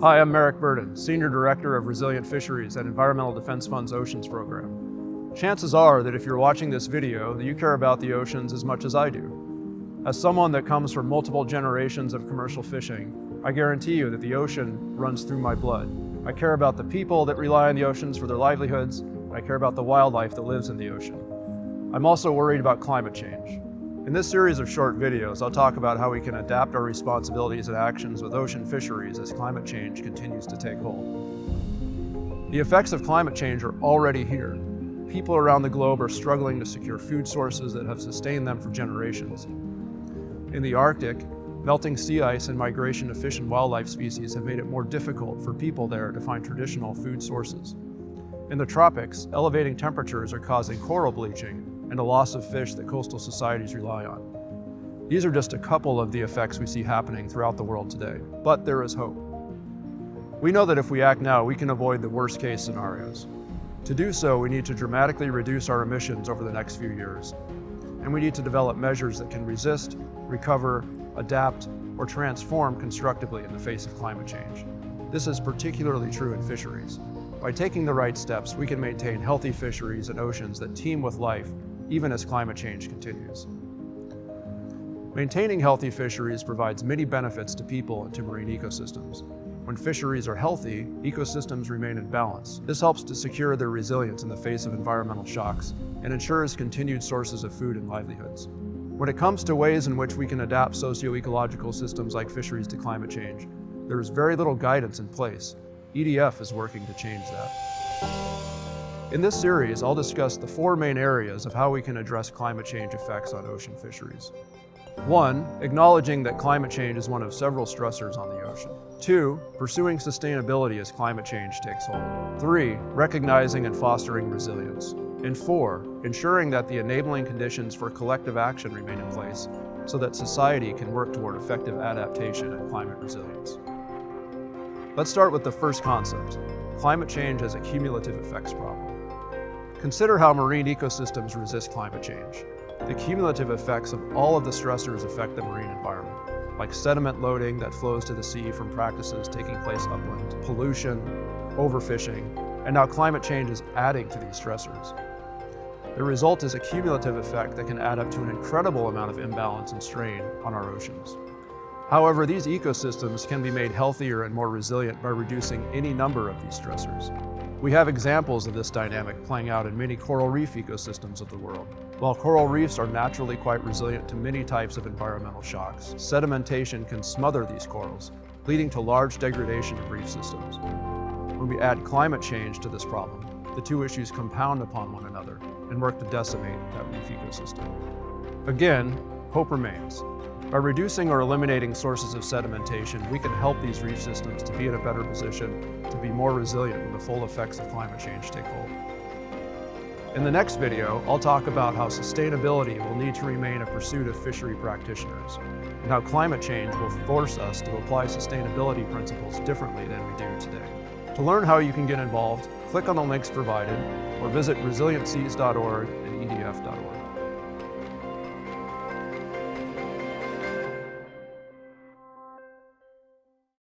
Hi, I'm Merrick Burden, Senior Director of Resilient Fisheries at Environmental Defense Fund's Oceans Program. Chances are that if you're watching this video, that you care about the oceans as much as I do. As someone that comes from multiple generations of commercial fishing, I guarantee you that the ocean runs through my blood. I care about the people that rely on the oceans for their livelihoods, and I care about the wildlife that lives in the ocean. I'm also worried about climate change. In this series of short videos, I'll talk about how we can adapt our responsibilities and actions with ocean fisheries as climate change continues to take hold. The effects of climate change are already here. People around the globe are struggling to secure food sources that have sustained them for generations. In the Arctic, melting sea ice and migration of fish and wildlife species have made it more difficult for people there to find traditional food sources. In the tropics, elevating temperatures are causing coral bleaching and a loss of fish that coastal societies rely on. These are just a couple of the effects we see happening throughout the world today, but there is hope. We know that if we act now, we can avoid the worst case scenarios. To do so, we need to dramatically reduce our emissions over the next few years, and we need to develop measures that can resist, recover, adapt, or transform constructively in the face of climate change. This is particularly true in fisheries. By taking the right steps, we can maintain healthy fisheries and oceans that teem with life, even as climate change continues. Maintaining healthy fisheries provides many benefits to people and to marine ecosystems. When fisheries are healthy, ecosystems remain in balance. This helps to secure their resilience in the face of environmental shocks and ensures continued sources of food and livelihoods. When it comes to ways in which we can adapt socio-ecological systems like fisheries to climate change, there is very little guidance in place. EDF is working to change that. In this series, I'll discuss the four main areas of how we can address climate change effects on ocean fisheries. 1. Acknowledging that climate change is one of several stressors on the ocean. 2. Pursuing sustainability as climate change takes hold. 3. Recognizing and fostering resilience. And 4. Ensuring that the enabling conditions for collective action remain in place so that society can work toward effective adaptation and climate resilience. Let's start with the first concept, climate change as a cumulative effects problem. Consider how marine ecosystems resist climate change. The cumulative effects of all of the stressors affect the marine environment, like sediment loading that flows to the sea from practices taking place upland, pollution, overfishing, and now climate change is adding to these stressors. The result is a cumulative effect that can add up to an incredible amount of imbalance and strain on our oceans. However, these ecosystems can be made healthier and more resilient by reducing any number of these stressors. We have examples of this dynamic playing out in many coral reef ecosystems of the world. While coral reefs are naturally quite resilient to many types of environmental shocks, sedimentation can smother these corals, leading to large degradation of reef systems. When we add climate change to this problem, the two issues compound upon one another and work to decimate that reef ecosystem. Again, hope remains. By reducing or eliminating sources of sedimentation, we can help these reef systems to be in a better position to be more resilient when the full effects of climate change take hold. In the next video, I'll talk about how sustainability will need to remain a pursuit of fishery practitioners, and how climate change will force us to apply sustainability principles differently than we do today. To learn how you can get involved, click on the links provided, or visit resilientseas.org and edf.org.